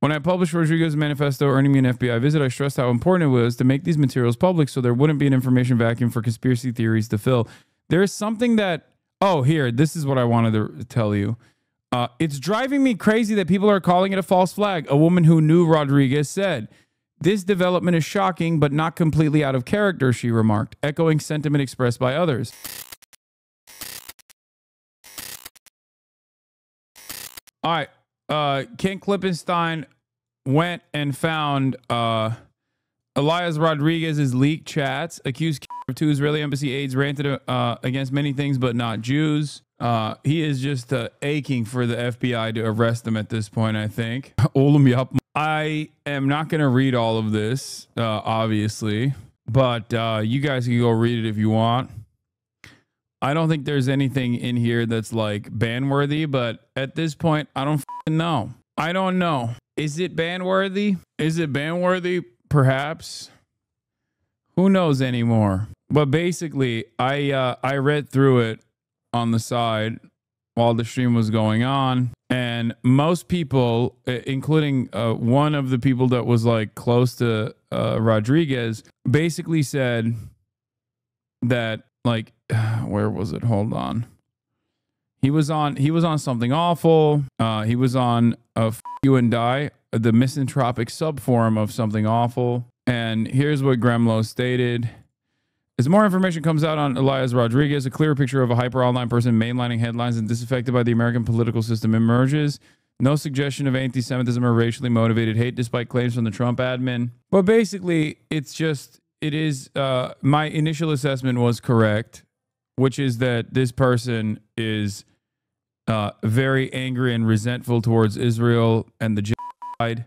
When I published Rodriguez's manifesto earning me an FBI visit, I stressed how important it was to make these materials public so there wouldn't be an information vacuum for conspiracy theories to fill. There is something that, this is what I wanted to tell you. It's driving me crazy that people are calling it a false flag. A woman who knew Rodriguez said, "This development is shocking, but not completely out of character," she remarked, echoing sentiment expressed by others. All right. Ken Klippenstein went and found Elias Rodriguez's leaked chats, accused of 2 Israeli embassy aides, ranted against many things but not Jews. He is just aching for the FBI to arrest him at this point, I think. I am not going to read all of this, obviously, but you guys can go read it if you want. I don't think there's anything in here that's like ban-worthy, but at this point, I don't know. I don't know. Is it ban-worthy? Is it ban-worthy? Perhaps. Who knows anymore? But basically, I read through it on the side while the stream was going on, and most people, including one of the people that was like close to Rodriguez, basically said that, like, where was it? Hold on. He was on something awful. He was on You and Die, the misanthropic subforum of Something Awful. And here's what Gremlow stated. As more information comes out on Elias Rodriguez, a clearer picture of a hyper-online person mainlining headlines and disaffected by the American political system emerges. No suggestion of anti-Semitism or racially motivated hate, despite claims from the Trump admin. But basically, my initial assessment was correct, which is that this person is very angry and resentful towards Israel and the genocide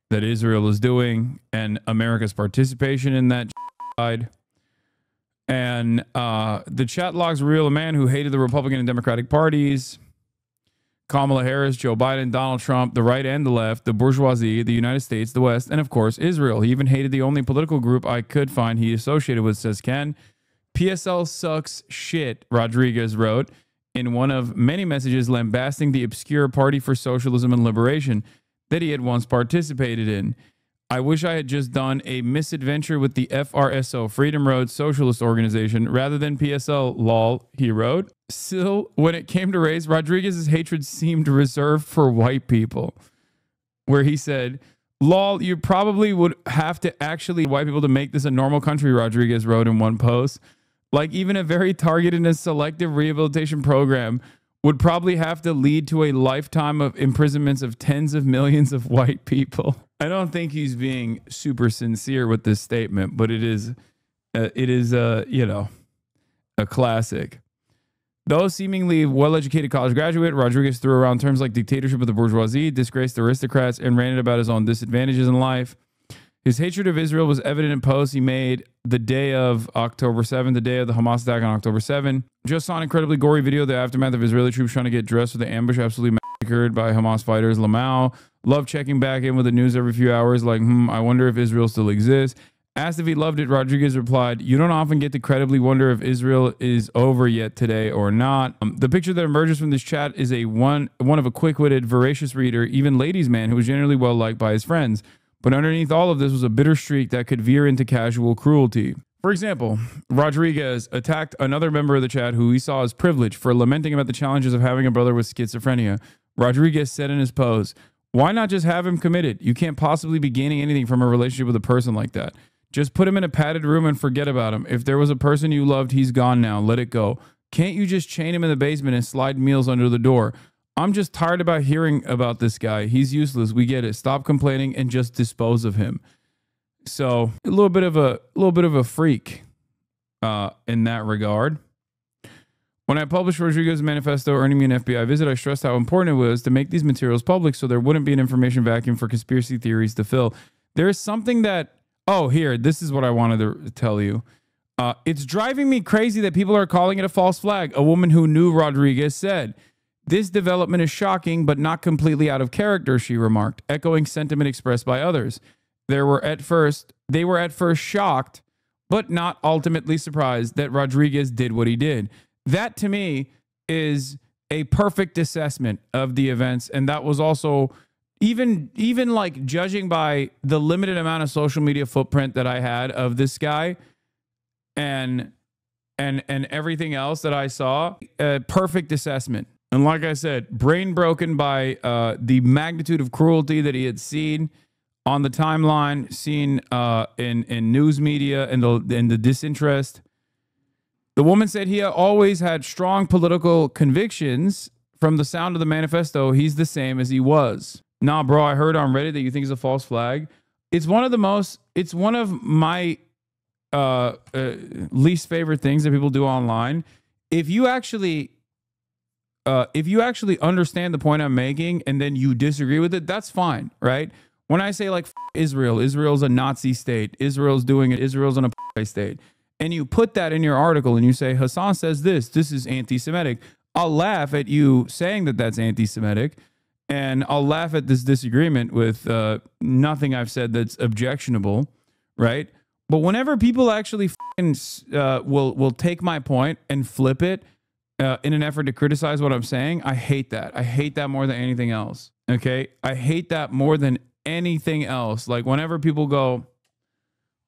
that Israel is doing and America's participation in that genocide. And the chat logs reveal a man who hated the Republican and Democratic parties, Kamala Harris, Joe Biden, Donald Trump, the right and the left, the bourgeoisie, the United States, the West, and of course, Israel. He even hated the only political group I could find he associated with, says Ken. PSL sucks shit, Rodriguez wrote in one of many messages lambasting the obscure Party for Socialism and Liberation that he had once participated in. I wish I had just done a misadventure with the FRSO, Freedom Road Socialist Organization, rather than PSL, lol, he wrote. Still, when it came to race, Rodriguez's hatred seemed reserved for white people, where he said, lol, you probably would have to actually white people to make this a normal country, Rodriguez wrote in one post. Like, even a very targeted and selective rehabilitation program would probably have to lead to a lifetime of imprisonments of tens of millions of white people. I don't think he's being super sincere with this statement, but it is a classic. Though seemingly well-educated college graduate, Rodriguez threw around terms like dictatorship of the bourgeoisie, disgraced aristocrats, and ranted about his own disadvantages in life. His hatred of Israel was evident in posts he made the day of October 7, the day of the Hamas attack on October 7. Just saw an incredibly gory video of the aftermath of Israeli troops trying to get dressed for the ambush absolutely massacred by Hamas fighters. Lamau loved checking back in with the news every few hours like, I wonder if Israel still exists. Asked if he loved it, Rodriguez replied, you don't often get to credibly wonder if Israel is over yet today or not. The picture that emerges from this chat is one of a quick-witted, voracious reader, even ladies' man who was generally well-liked by his friends. But underneath all of this was a bitter streak that could veer into casual cruelty. For example, Rodriguez attacked another member of the chat who he saw as privileged for lamenting about the challenges of having a brother with schizophrenia. Rodriguez said in his post, why not just have him committed? You can't possibly be gaining anything from a relationship with a person like that. Just put him in a padded room and forget about him. If there was a person you loved, he's gone now. Let it go. Can't you just chain him in the basement and slide meals under the door? I'm just tired about hearing about this guy. He's useless. We get it. Stop complaining and just dispose of him. So a little bit of a freak in that regard. When I published Rodriguez's manifesto earning me an FBI visit, I stressed how important it was to make these materials public so there wouldn't be an information vacuum for conspiracy theories to fill. There is something that, this is what I wanted to tell you. It's driving me crazy that people are calling it a false flag. A woman who knew Rodriguez said, this development is shocking, but not completely out of character, she remarked, echoing sentiment expressed by others. They were at first shocked, but not ultimately surprised that Rodriguez did what he did. That, to me, is a perfect assessment of the events, and that was also even like judging by the limited amount of social media footprint that I had of this guy and everything else that I saw, a perfect assessment. And like I said, brain broken by the magnitude of cruelty that he had seen on the timeline, seen in news media and the disinterest. The woman said he always had strong political convictions. From the sound of the manifesto, he's the same as he was. Nah, bro, I heard on Reddit that you think it's a false flag. It's one of my least favorite things that people do online. If you actually understand the point I'm making and then you disagree with it, that's fine, right? When I say like Israel's a Nazi state, Israel's doing it, Israel's an apartheid state, and you put that in your article and you say Hasan says this is anti-Semitic, I'll laugh at you saying that that's anti-Semitic, and I'll laugh at this disagreement with nothing I've said that's objectionable, right? But whenever people actually will take my point and flip it in an effort to criticize what I'm saying, I hate that. I hate that more than anything else. Okay, I hate that more than anything else. Like whenever people go,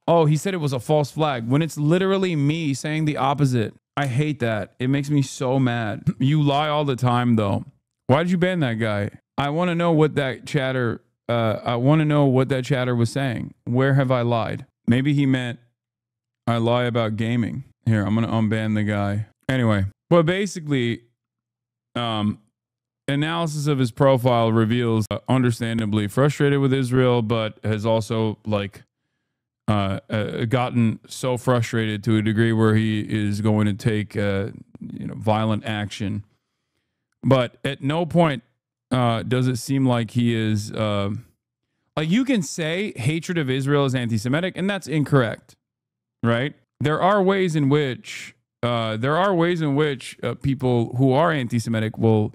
"Oh, he said it was a false flag," when it's literally me saying the opposite. I hate that. It makes me so mad. You lie all the time, though. Why did you ban that guy? I want to know what that chatter. I want to know what that chatter was saying. Where have I lied? Maybe he meant I lie about gaming. Here, I'm gonna unban the guy. Anyway, well, basically, analysis of his profile reveals understandably frustrated with Israel, but has also like gotten so frustrated to a degree where he is going to take violent action. But at no point does it seem like he is like, you can say hatred of Israel is anti-Semitic, and that's incorrect, right? There are ways in which people who are anti-Semitic will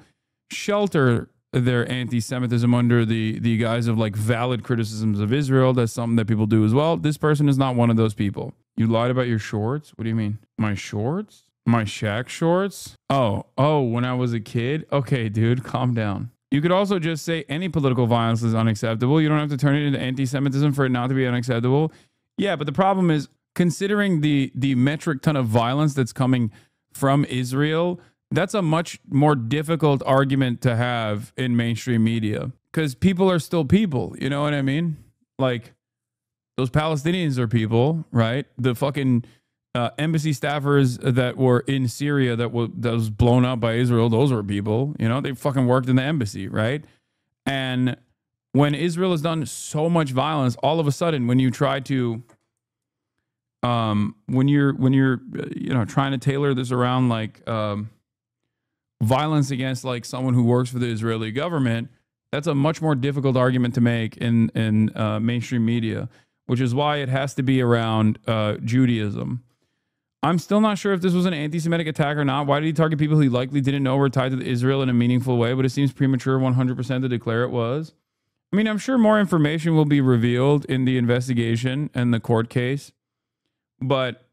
shelter their anti-Semitism under the guise of like valid criticisms of Israel. That's something that people do as well. This person is not one of those people. You lied about your shorts? What do you mean? My shorts? My Shaq shorts? Oh, when I was a kid? Okay, dude, calm down. You could also just say any political violence is unacceptable. You don't have to turn it into anti-Semitism for it not to be unacceptable. Yeah, but the problem is, considering the metric ton of violence that's coming from Israel, that's a much more difficult argument to have in mainstream media, because people are still people. You know what I mean? Like, those Palestinians are people, right? The fucking embassy staffers that were in Syria that was blown up by Israel, those were people. You know, they fucking worked in the embassy, right? And when Israel has done so much violence, all of a sudden, when you try to when you're trying to tailor this around like violence against like someone who works for the Israeli government, that's a much more difficult argument to make in mainstream media, which is why it has to be around Judaism. I'm still not sure if this was an anti-Semitic attack or not. Why did he target people he likely didn't know were tied to Israel in a meaningful way? But it seems premature 100% to declare it was. I mean, I'm sure more information will be revealed in the investigation and the court case. But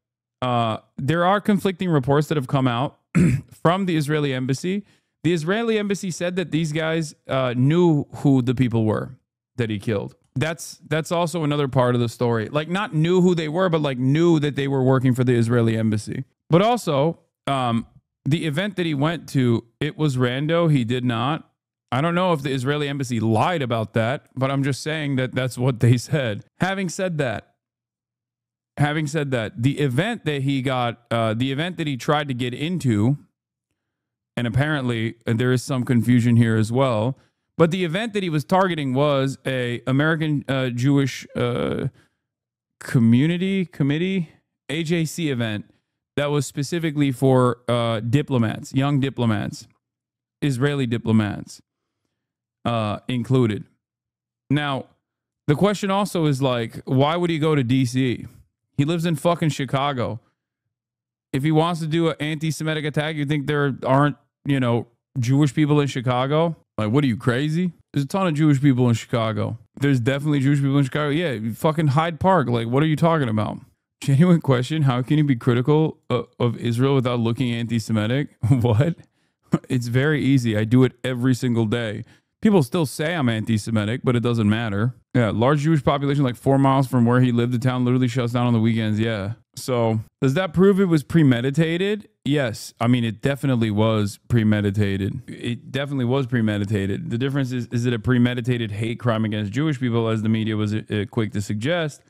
there are conflicting reports that have come out from the Israeli embassy. The Israeli embassy said that these guys knew who the people were that he killed. That's also another part of the story. Like, not knew who they were, but like knew that they were working for the Israeli embassy. But also, the event that he went to, it was rando. He did not. I don't know if the Israeli embassy lied about that, but I'm just saying that that's what they said. Having said that, the event that he tried to get into, and apparently there is some confusion here as well, but the event that he was targeting was a American Jewish community committee, AJC event that was specifically for diplomats, young diplomats, Israeli diplomats included. Now, the question also is like, why would he go to DC? He lives in fucking Chicago. If he wants to do an anti-Semitic attack, you think there aren't, Jewish people in Chicago? Like, what are you, crazy? There's a ton of Jewish people in Chicago. There's definitely Jewish people in Chicago. Yeah, fucking Hyde Park. Like, what are you talking about? Genuine question. How can you be critical of Israel without looking anti-Semitic? What? It's very easy. I do it every single day. People still say I'm anti-Semitic, but it doesn't matter. Yeah, large Jewish population, like 4 miles from where he lived, the town literally shuts down on the weekends. Yeah. So does that prove it was premeditated? Yes. I mean, it definitely was premeditated. It definitely was premeditated. The difference is it a premeditated hate crime against Jewish people, as the media was quick to suggest?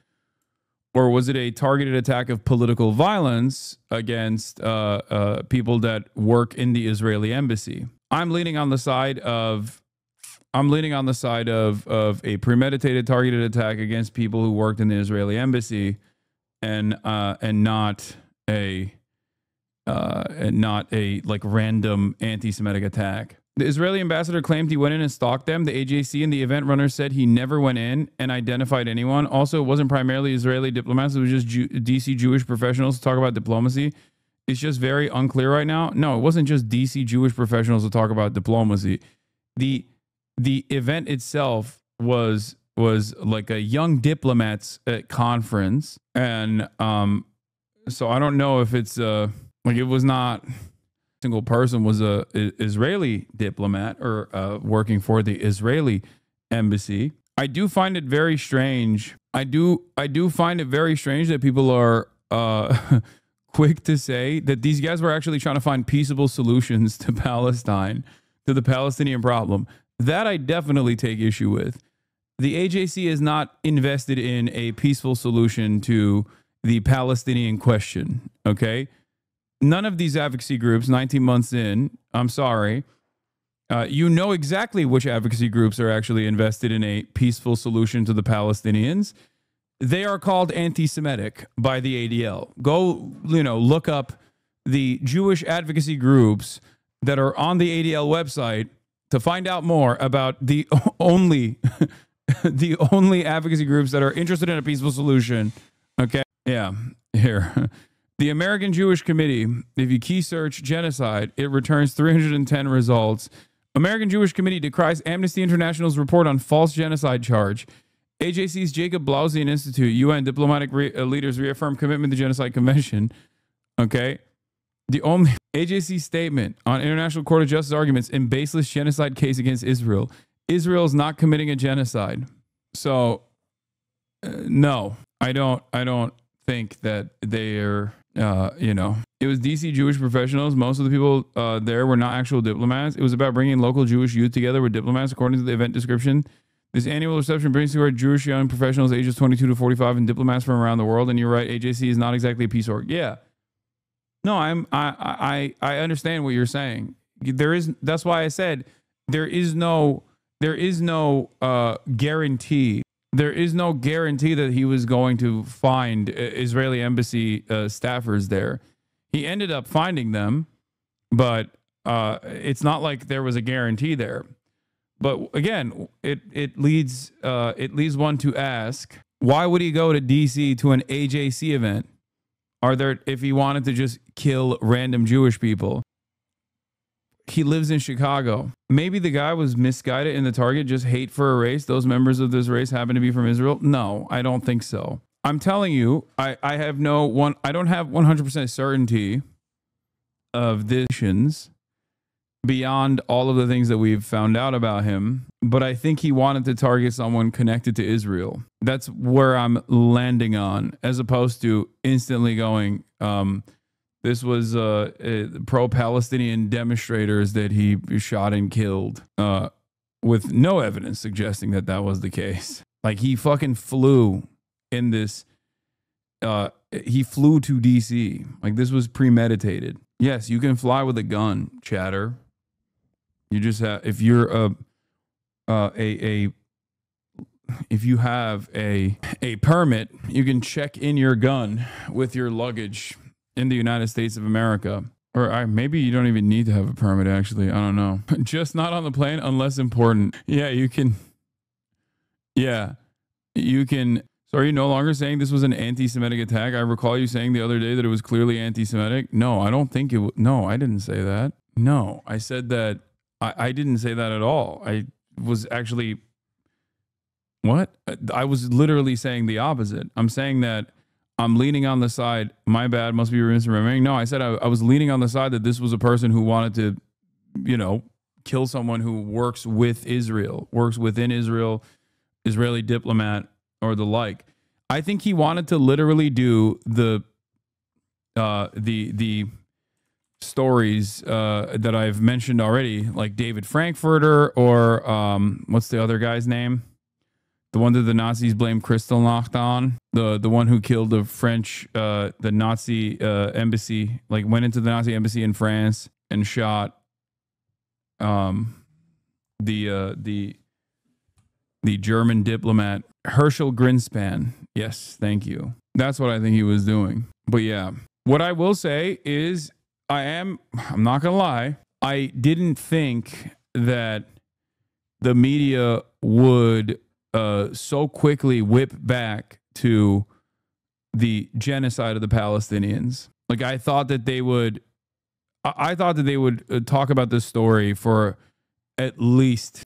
Or was it a targeted attack of political violence against people that work in the Israeli embassy? I'm leaning on the side of a premeditated targeted attack against people who worked in the Israeli embassy, and not a like random anti-Semitic attack. The Israeli ambassador claimed he went in and stalked them. The AJC and the event runner said he never went in and identified anyone. Also, it wasn't primarily Israeli diplomats. It was just DC Jewish professionals to talk about diplomacy. It's just very unclear right now. No, it wasn't just DC Jewish professionals to talk about diplomacy. The event itself was like a young diplomats conference. And so I don't know if it's like it was not single person was a Israeli diplomat or working for the Israeli embassy. I do find it very strange. I do find it very strange that people are quick to say that these guys were actually trying to find peaceable solutions to Palestine, to the Palestinian problem. That I definitely take issue with. The AJC is not invested in a peaceful solution to the Palestinian question, okay? None of these advocacy groups, 19 months in, I'm sorry, you know exactly which advocacy groups are actually invested in a peaceful solution to the Palestinians. They are called anti-Semitic by the ADL. Go, look up the Jewish advocacy groups that are on the ADL website to find out more about the only the only advocacy groups that are interested in a peaceful solution. Okay. Yeah. Here. The American Jewish Committee, if you key search genocide, it returns 310 results. American Jewish Committee decries Amnesty International's report on false genocide charge. AJC's Jacob Blausian Institute, UN diplomatic leaders reaffirm commitment to Genocide Convention. Okay. The only AJC statement on International Court of Justice arguments in baseless genocide case against Israel. Israel is not committing a genocide. So, no, I don't think that they are, it was DC Jewish professionals. Most of the people there were not actual diplomats. It was about bringing local Jewish youth together with diplomats, according to the event description. This annual reception brings together Jewish young professionals ages 22 to 45 and diplomats from around the world. And you're right, AJC is not exactly a peace org. Yeah. No, I understand what you're saying. That's why I said there is no guarantee. There is no guarantee that he was going to find Israeli embassy staffers there. He ended up finding them, but it's not like there was a guarantee there. But again, it leads one to ask, why would he go to DC to an AJC event? If he wanted to just kill random Jewish people? He lives in Chicago. Maybe the guy was misguided in the target, just hate for a race. Those members of this race happen to be from Israel. No, I don't think so. I'm telling you, I don't have 100% certainty of this beyond all of the things that we've found out about him. But I think he wanted to target someone connected to Israel. That's where I'm landing on, as opposed to instantly going, this was pro-Palestinian demonstrators that he shot and killed, with no evidence suggesting that that was the case. Like, he fucking flew in this. He flew to DC. Like, this was premeditated. Yes, you can fly with a gun, chatter. You just have, if you're if you have a permit, you can check in your gun with your luggage in the United States of America. Or maybe you don't even need to have a permit, actually. I don't know. Just not on the plane unless important. Yeah, you can. Yeah, you can. So are you no longer saying this was an anti-Semitic attack? I recall you saying the other day that it was clearly anti-Semitic. No, I don't think it. No, I didn't say that. No, I said that. I didn't say that at all. I was actually. What? I was literally saying the opposite. I'm saying that I'm leaning on the side. My bad. Must be misremembering. No, I said I was leaning on the side that this was a person who wanted to, kill someone who works with Israel, works within Israel, Israeli diplomat or the like. I think he wanted to literally do the stories that I've mentioned already, like David Frankfurter or what's the other guy's name? The one that the Nazis blamed Kristallnacht on, the one who killed the French, the Nazi embassy, like went into the Nazi embassy in France and shot the German diplomat Herschel Grinspan. Yes, thank you. That's what I think he was doing. But yeah, what I will say is I'm not gonna lie, I didn't think that the media would so quickly whip back to the genocide of the Palestinians. Like I thought that they would talk about this story for at least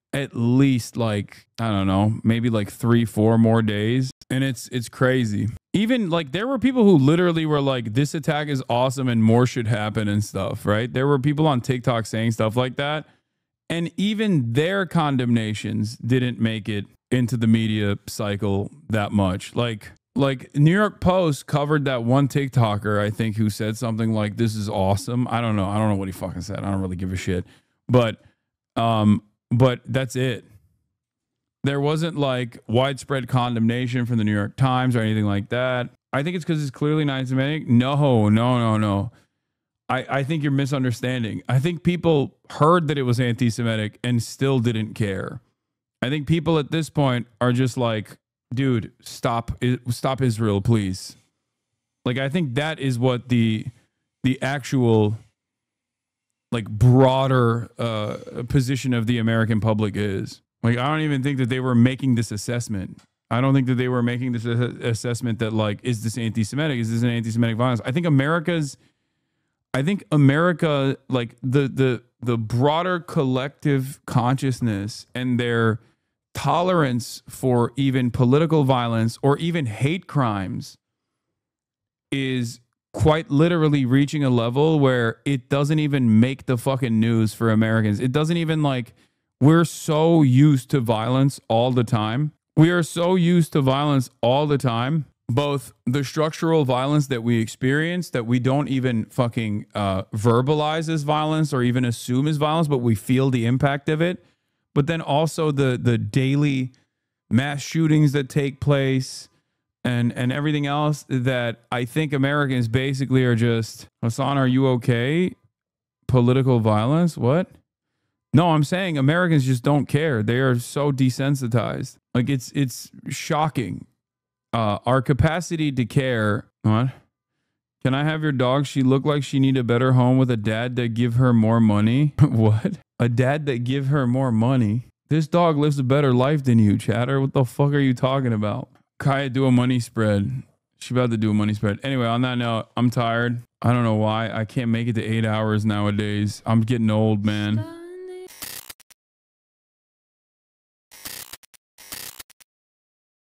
like, I don't know, maybe like 3-4 more days. And it's crazy. Even like there were people who literally were like, this attack is awesome and more should happen and stuff, right? There were people on TikTok saying stuff like that. And even their condemnations didn't make it into the media cycle that much. Like New York Post covered that one TikToker, I think, who said something like, this is awesome. I don't know what he fucking said. I don't really give a shit. But that's it. There wasn't like widespread condemnation from the New York Times or anything like that. I think it's because it's clearly anti-Semitic. No. I think you're misunderstanding. I think people heard that it was anti-Semitic and still didn't care. I think people at this point are just like, dude, stop Israel, please. Like, I think that is what the actual like broader position of the American public is. Like, I don't even think that they were making this assessment. I don't think that they were making this assessment that like, is this anti-Semitic? Is this an anti-Semitic violence? I think America, like the broader collective consciousness and their tolerance for even political violence or even hate crimes is quite literally reaching a level where it doesn't even make the fucking news for Americans. It doesn't even like, we're so used to violence all the time. We are so used to violence all the time. Both the structural violence that we experience that we don't even fucking verbalize as violence or even assume as violence, but we feel the impact of it. But then also the daily mass shootings that take place and everything else that I think Americans basically are just, Hasan, are you okay? Political violence? What? No, I'm saying Americans just don't care. They are so desensitized. Like it's shocking. Our capacity to care. What? Can I have your dog? She looked like she need a better home with a dad that give her more money. What? A dad that give her more money? This dog lives a better life than you, chatter. What the fuck are you talking about? Kaya, do a money spread. She about to do a money spread. Anyway, on that note, I'm tired. I don't know why. I can't make it to 8 hours nowadays. I'm getting old, man.